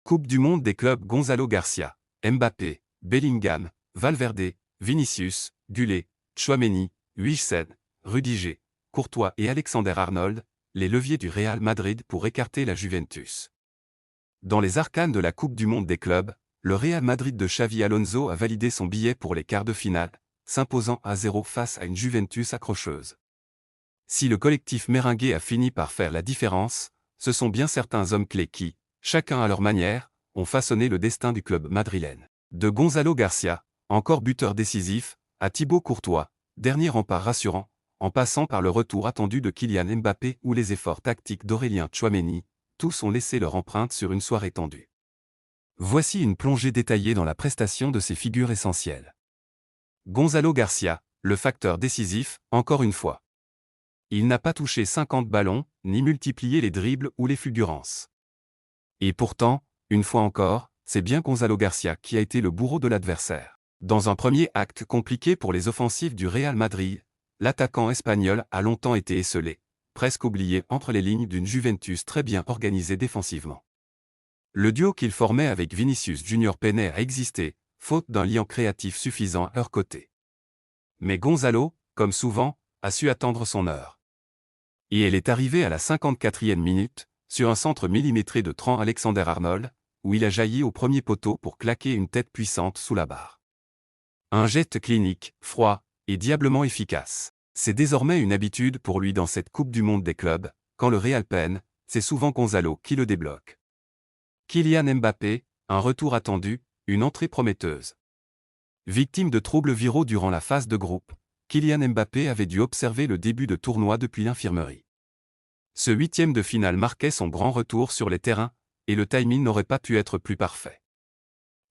Coupe du monde des clubs Gonzalo Garcia, Mbappé, Bellingham, Valverde, Vinicius, Gullet, Tchouaméni, Huijsen, Rudiger, Courtois et Alexander-Arnold, les leviers du Real Madrid pour écarter la Juventus. Dans les arcanes de la Coupe du monde des clubs, le Real Madrid de Xavi Alonso a validé son billet pour les quarts de finale, s'imposant à 0 face à une Juventus accrocheuse. Si le collectif merengue a fini par faire la différence, ce sont bien certains hommes clés qui, chacun à leur manière, ont façonné le destin du club madrilène. De Gonzalo Garcia, encore buteur décisif, à Thibaut Courtois, dernier rempart rassurant, en passant par le retour attendu de Kylian Mbappé ou les efforts tactiques d'Aurélien Tchouaméni, tous ont laissé leur empreinte sur une soirée tendue. Voici une plongée détaillée dans la prestation de ces figures essentielles. Gonzalo Garcia, le facteur décisif, encore une fois. Il n'a pas touché 50 ballons, ni multiplié les dribbles ou les fulgurances. Et pourtant, une fois encore, c'est bien Gonzalo Garcia qui a été le bourreau de l'adversaire. Dans un premier acte compliqué pour les offensives du Real Madrid, l'attaquant espagnol a longtemps été esseulé, presque oublié entre les lignes d'une Juventus très bien organisée défensivement. Le duo qu'il formait avec Vinicius Junior peinait à exister, faute d'un lien créatif suffisant à leur côté. Mais Gonzalo, comme souvent, a su attendre son heure. Et elle est arrivée à la 54e minute, sur un centre millimétré de Trent Alexander-Arnold, où il a jailli au premier poteau pour claquer une tête puissante sous la barre. Un geste clinique, froid, et diablement efficace. C'est désormais une habitude pour lui dans cette Coupe du monde des clubs, quand le Real peine, c'est souvent Gonzalo qui le débloque. Kylian Mbappé, un retour attendu, une entrée prometteuse. Victime de troubles viraux durant la phase de groupe, Kylian Mbappé avait dû observer le début de tournoi depuis l'infirmerie. Ce huitième de finale marquait son grand retour sur les terrains, et le timing n'aurait pas pu être plus parfait.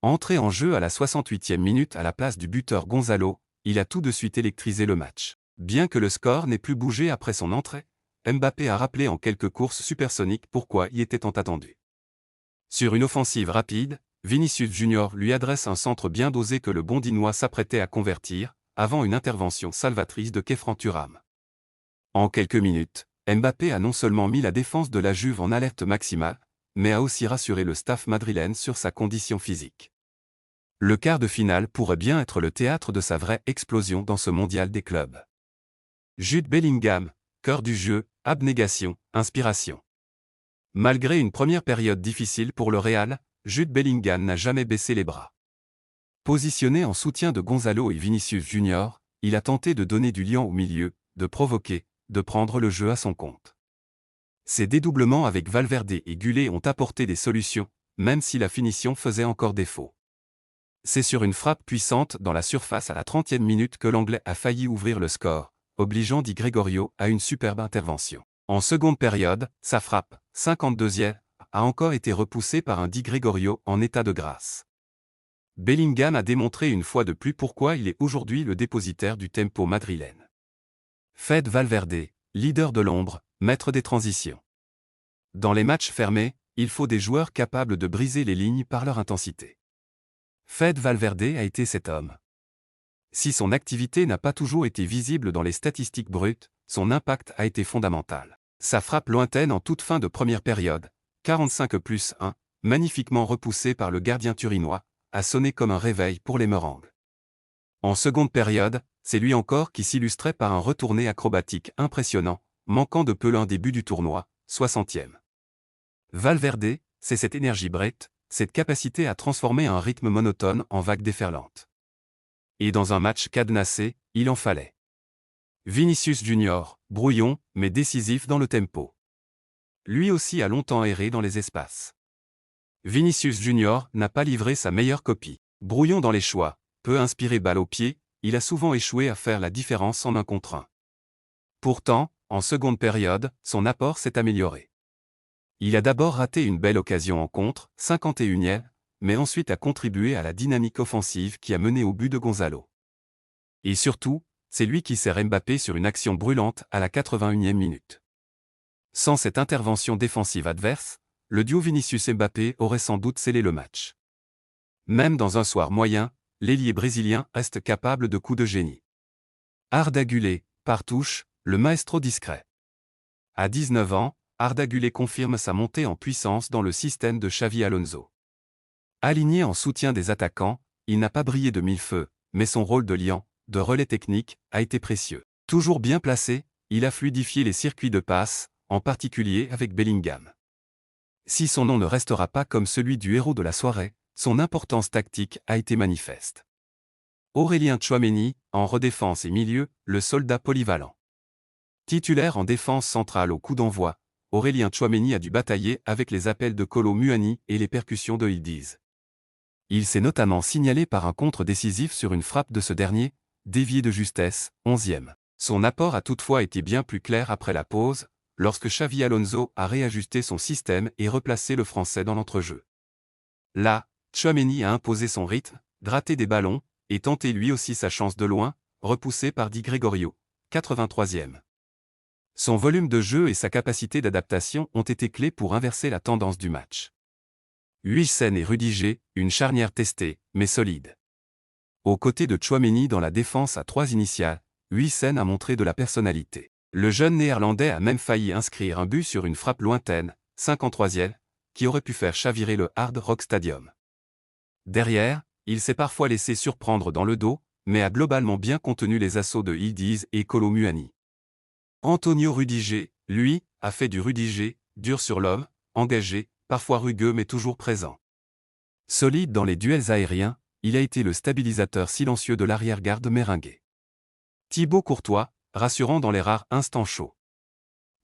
Entré en jeu à la 68e minute à la place du buteur Gonzalo, il a tout de suite électrisé le match. Bien que le score n'ait plus bougé après son entrée, Mbappé a rappelé en quelques courses supersoniques pourquoi il était tant attendu. Sur une offensive rapide, Vinicius Junior lui adresse un centre bien dosé que le Bondinois s'apprêtait à convertir, avant une intervention salvatrice de Khéphren Thuram. En quelques minutes, Mbappé a non seulement mis la défense de la Juve en alerte maximale, mais a aussi rassuré le staff madrilène sur sa condition physique. Le quart de finale pourrait bien être le théâtre de sa vraie explosion dans ce mondial des clubs. Jude Bellingham, cœur du jeu, abnégation, inspiration. Malgré une première période difficile pour le Real, Jude Bellingham n'a jamais baissé les bras. Positionné en soutien de Gonzalo et Vinicius Junior, il a tenté de donner du liant au milieu, de provoquer, de prendre le jeu à son compte. Ses dédoublements avec Valverde et Gullet ont apporté des solutions, même si la finition faisait encore défaut. C'est sur une frappe puissante dans la surface à la 30e minute que l'Anglais a failli ouvrir le score, obligeant Di Gregorio à une superbe intervention. En seconde période, sa frappe, 52e, a encore été repoussée par un Di Gregorio en état de grâce. Bellingham a démontré une fois de plus pourquoi il est aujourd'hui le dépositaire du tempo madrilène. Fede Valverde, leader de l'ombre, maître des transitions. Dans les matchs fermés, il faut des joueurs capables de briser les lignes par leur intensité. Fede Valverde a été cet homme. Si son activité n'a pas toujours été visible dans les statistiques brutes, son impact a été fondamental. Sa frappe lointaine en toute fin de première période, 45+1, magnifiquement repoussée par le gardien turinois, a sonné comme un réveil pour les merengues. En seconde période, c'est lui encore qui s'illustrait par un retourné acrobatique impressionnant, manquant de peu l'un des buts du tournoi, 60e. Valverde, c'est cette énergie brute, cette capacité à transformer un rythme monotone en vague déferlante. Et dans un match cadenassé, il en fallait. Vinicius Junior, brouillon, mais décisif dans le tempo. Lui aussi a longtemps erré dans les espaces. Vinicius Junior n'a pas livré sa meilleure copie. Brouillon dans les choix, peu inspiré balle au pied, il a souvent échoué à faire la différence en 1 contre 1. Pourtant, en seconde période, son apport s'est amélioré. Il a d'abord raté une belle occasion en contre, 51e, mais ensuite a contribué à la dynamique offensive qui a mené au but de Gonzalo. Et surtout, c'est lui qui sert Mbappé sur une action brûlante à la 81e minute. Sans cette intervention défensive adverse, le duo Vinicius-Mbappé aurait sans doute scellé le match. Même dans un soir moyen, l'ailier brésilien reste capable de coups de génie. Arda Güler, par touche, le maestro discret. À 19 ans, Arda Güler confirme sa montée en puissance dans le système de Xavi Alonso. Aligné en soutien des attaquants, il n'a pas brillé de mille feux, mais son rôle de liant, de relais technique, a été précieux. Toujours bien placé, il a fluidifié les circuits de passe, en particulier avec Bellingham. Si son nom ne restera pas comme celui du héros de la soirée, son importance tactique a été manifeste. Aurélien Tchouaméni, en redéfense et milieu, le soldat polyvalent. Titulaire en défense centrale au coup d'envoi, Aurélien Tchouaméni a dû batailler avec les appels de Kolo Muani et les percussions de Yildiz. Il s'est notamment signalé par un contre décisif sur une frappe de ce dernier, dévié de justesse, 11e. Son apport a toutefois été bien plus clair après la pause, lorsque Xavi Alonso a réajusté son système et replacé le Français dans l'entrejeu. Là, Tchouaméni a imposé son rythme, gratté des ballons, et tenté lui aussi sa chance de loin, repoussé par Di Gregorio, 83e. Son volume de jeu et sa capacité d'adaptation ont été clés pour inverser la tendance du match. Huijsen et Rudiger, une charnière testée, mais solide. Aux côtés de Tchouaméni dans la défense à 3 initiales, Huijsen a montré de la personnalité. Le jeune néerlandais a même failli inscrire un but sur une frappe lointaine, 53e, qui aurait pu faire chavirer le Hard Rock Stadium. Derrière, il s'est parfois laissé surprendre dans le dos, mais a globalement bien contenu les assauts de Yildiz et Kolo Muani. Antonio Rudiger, lui, a fait du Rudiger, dur sur l'homme, engagé, parfois rugueux mais toujours présent. Solide dans les duels aériens, il a été le stabilisateur silencieux de l'arrière-garde méringuée. Thibaut Courtois, rassurant dans les rares instants chauds.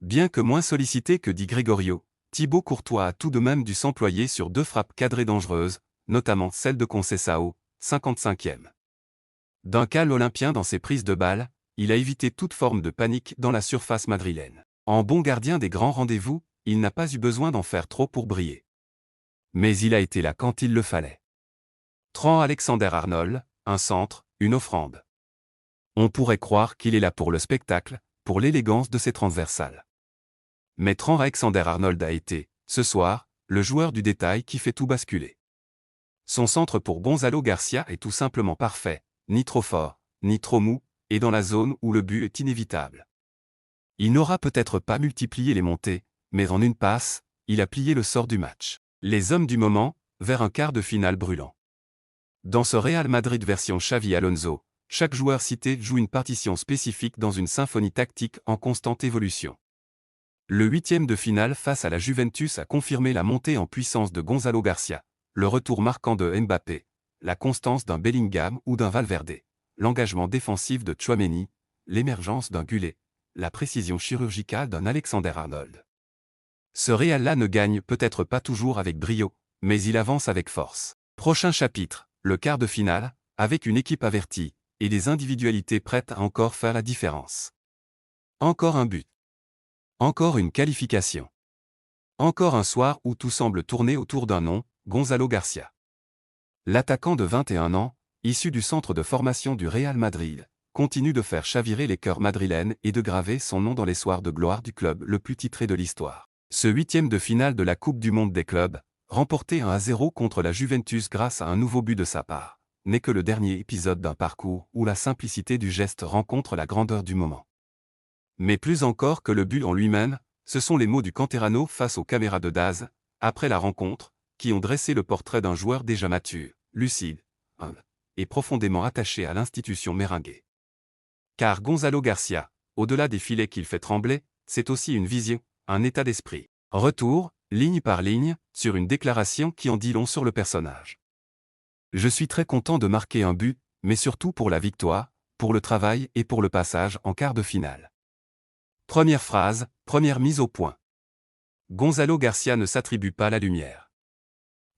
Bien que moins sollicité que Di Gregorio, Thibaut Courtois a tout de même dû s'employer sur 2 frappes cadrées dangereuses, notamment celle de Conceição, 55e. D'un calme olympien dans ses prises de balles, il a évité toute forme de panique dans la surface madrilène. En bon gardien des grands rendez-vous, il n'a pas eu besoin d'en faire trop pour briller. Mais il a été là quand il le fallait. Trent Alexander-Arnold, un centre, une offrande. On pourrait croire qu'il est là pour le spectacle, pour l'élégance de ses transversales. Mais Trent Alexander-Arnold a été, ce soir, le joueur du détail qui fait tout basculer. Son centre pour Gonzalo Garcia est tout simplement parfait, ni trop fort, ni trop mou, et dans la zone où le but est inévitable. Il n'aura peut-être pas multiplié les montées, mais en une passe, il a plié le sort du match. Les hommes du moment, vers un quart de finale brûlant. Dans ce Real Madrid version Xavi Alonso, chaque joueur cité joue une partition spécifique dans une symphonie tactique en constante évolution. Le 8e de finale face à la Juventus a confirmé la montée en puissance de Gonzalo Garcia, le retour marquant de Mbappé, la constance d'un Bellingham ou d'un Valverde, l'engagement défensif de Tchouaméni, l'émergence d'un Gullet, la précision chirurgicale d'un Alexander-Arnold. Ce Real-là ne gagne peut-être pas toujours avec brio, mais il avance avec force. Prochain chapitre, le quart de finale, avec une équipe avertie, et des individualités prêtes à encore faire la différence. Encore un but. Encore une qualification. Encore un soir où tout semble tourner autour d'un nom, Gonzalo Garcia. L'attaquant de 21 ans, issu du centre de formation du Real Madrid, continue de faire chavirer les cœurs madrilènes et de graver son nom dans les soirs de gloire du club le plus titré de l'histoire. Ce 8e de finale de la Coupe du Monde des clubs, remporté 1-0 contre la Juventus grâce à un nouveau but de sa part, n'est que le dernier épisode d'un parcours où la simplicité du geste rencontre la grandeur du moment. Mais plus encore que le but en lui-même, ce sont les mots du Canterano face aux caméras de Daz, après la rencontre, qui ont dressé le portrait d'un joueur déjà mature, lucide, humble, et profondément attaché à l'institution méringuée. Car Gonzalo Garcia, au-delà des filets qu'il fait trembler, c'est aussi une vision, un état d'esprit. Retour, ligne par ligne, sur une déclaration qui en dit long sur le personnage. Je suis très content de marquer un but, mais surtout pour la victoire, pour le travail et pour le passage en quart de finale. Première phrase, première mise au point. Gonzalo Garcia ne s'attribue pas la lumière.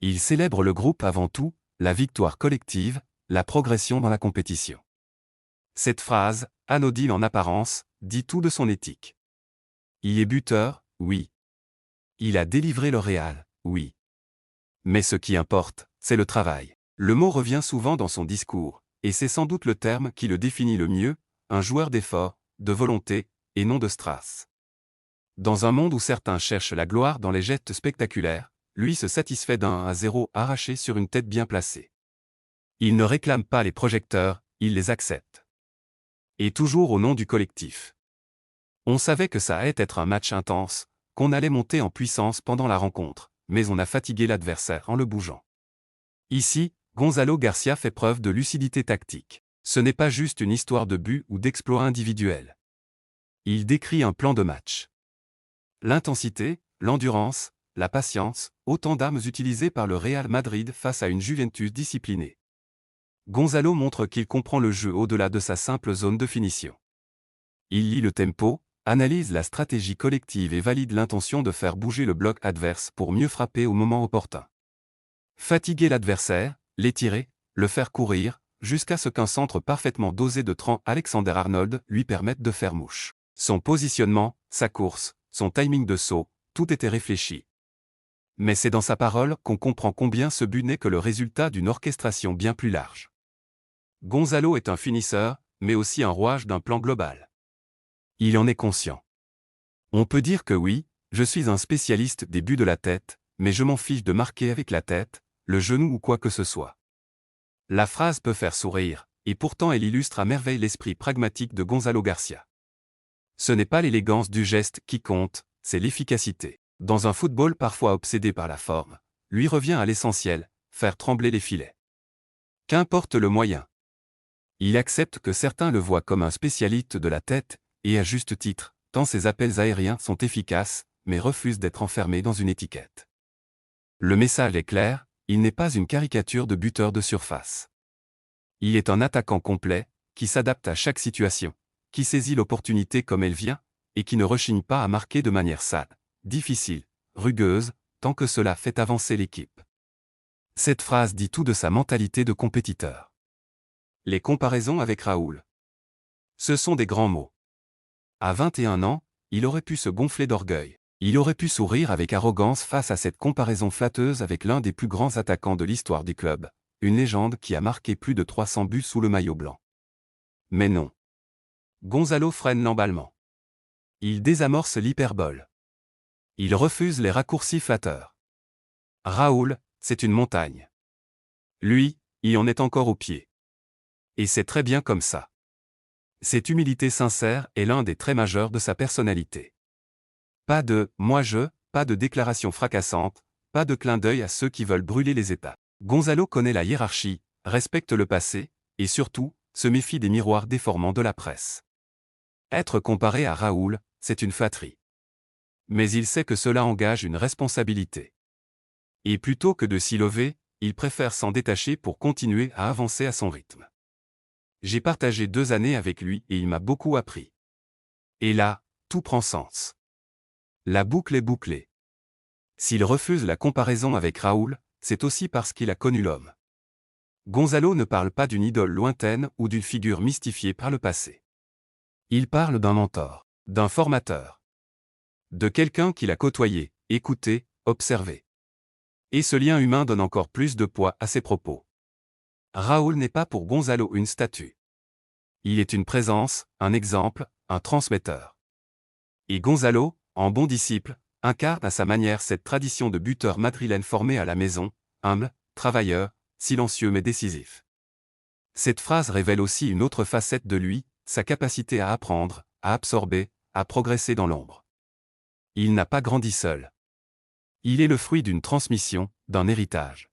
Il célèbre le groupe avant tout, la victoire collective, la progression dans la compétition. Cette phrase, anodine en apparence, dit tout de son éthique. Il est buteur, oui. Il a délivré le Real, oui. Mais ce qui importe, c'est le travail. Le mot revient souvent dans son discours, et c'est sans doute le terme qui le définit le mieux, un joueur d'effort, de volonté, et non de strass. Dans un monde où certains cherchent la gloire dans les gestes spectaculaires, lui se satisfait d'un 1-0 arraché sur une tête bien placée. Il ne réclame pas les projecteurs, il les accepte. Et toujours au nom du collectif. On savait que ça allait être un match intense, qu'on allait monter en puissance pendant la rencontre, mais on a fatigué l'adversaire en le bougeant. Ici, Gonzalo Garcia fait preuve de lucidité tactique. Ce n'est pas juste une histoire de but ou d'exploit individuel. Il décrit un plan de match. L'intensité, l'endurance, la patience, autant d'armes utilisées par le Real Madrid face à une Juventus disciplinée. Gonzalo montre qu'il comprend le jeu au-delà de sa simple zone de finition. Il lit le tempo, analyse la stratégie collective et valide l'intention de faire bouger le bloc adverse pour mieux frapper au moment opportun. Fatiguer l'adversaire, l'étirer, le faire courir, jusqu'à ce qu'un centre parfaitement dosé de Trent Alexander-Arnold lui permette de faire mouche. Son positionnement, sa course, son timing de saut, tout était réfléchi. Mais c'est dans sa parole qu'on comprend combien ce but n'est que le résultat d'une orchestration bien plus large. Gonzalo est un finisseur, mais aussi un rouage d'un plan global. Il en est conscient. On peut dire que oui, je suis un spécialiste des buts de la tête, mais je m'en fiche de marquer avec la tête, le genou ou quoi que ce soit. La phrase peut faire sourire, et pourtant elle illustre à merveille l'esprit pragmatique de Gonzalo Garcia. Ce n'est pas l'élégance du geste qui compte, c'est l'efficacité. Dans un football parfois obsédé par la forme, lui revient à l'essentiel, faire trembler les filets. Qu'importe le moyen. Il accepte que certains le voient comme un spécialiste de la tête, et à juste titre, tant ses appels aériens sont efficaces, mais refuse d'être enfermé dans une étiquette. Le message est clair, il n'est pas une caricature de buteur de surface. Il est un attaquant complet, qui s'adapte à chaque situation, qui saisit l'opportunité comme elle vient, et qui ne rechigne pas à marquer de manière sale, difficile, rugueuse, tant que cela fait avancer l'équipe. Cette phrase dit tout de sa mentalité de compétiteur. Les comparaisons avec Raoul. Ce sont des grands mots. À 21 ans, il aurait pu se gonfler d'orgueil. Il aurait pu sourire avec arrogance face à cette comparaison flatteuse avec l'un des plus grands attaquants de l'histoire du club, une légende qui a marqué plus de 300 buts sous le maillot blanc. Mais non. Gonzalo freine l'emballement. Il désamorce l'hyperbole. Il refuse les raccourcis flatteurs. Raoul, c'est une montagne. Lui, il en est encore au pied. Et c'est très bien comme ça. Cette humilité sincère est l'un des traits majeurs de sa personnalité. Pas de « moi je », pas de déclaration fracassante, pas de clin d'œil à ceux qui veulent brûler les États. Gonzalo connaît la hiérarchie, respecte le passé, et surtout, se méfie des miroirs déformants de la presse. Être comparé à Raoul, c'est une flatterie. Mais il sait que cela engage une responsabilité. Et plutôt que de s'y lever, il préfère s'en détacher pour continuer à avancer à son rythme. J'ai partagé 2 années avec lui et il m'a beaucoup appris. Et là, tout prend sens. La boucle est bouclée. S'il refuse la comparaison avec Raoul, c'est aussi parce qu'il a connu l'homme. Gonzalo ne parle pas d'une idole lointaine ou d'une figure mystifiée par le passé. Il parle d'un mentor, d'un formateur. De quelqu'un qu'il a côtoyé, écouté, observé. Et ce lien humain donne encore plus de poids à ses propos. Raoul n'est pas pour Gonzalo une statue. Il est une présence, un exemple, un transmetteur. Et Gonzalo, en bon disciple, incarne à sa manière cette tradition de buteur madrilène formé à la maison, humble, travailleur, silencieux mais décisif. Cette phrase révèle aussi une autre facette de lui, sa capacité à apprendre, à absorber, à progresser dans l'ombre. Il n'a pas grandi seul. Il est le fruit d'une transmission, d'un héritage.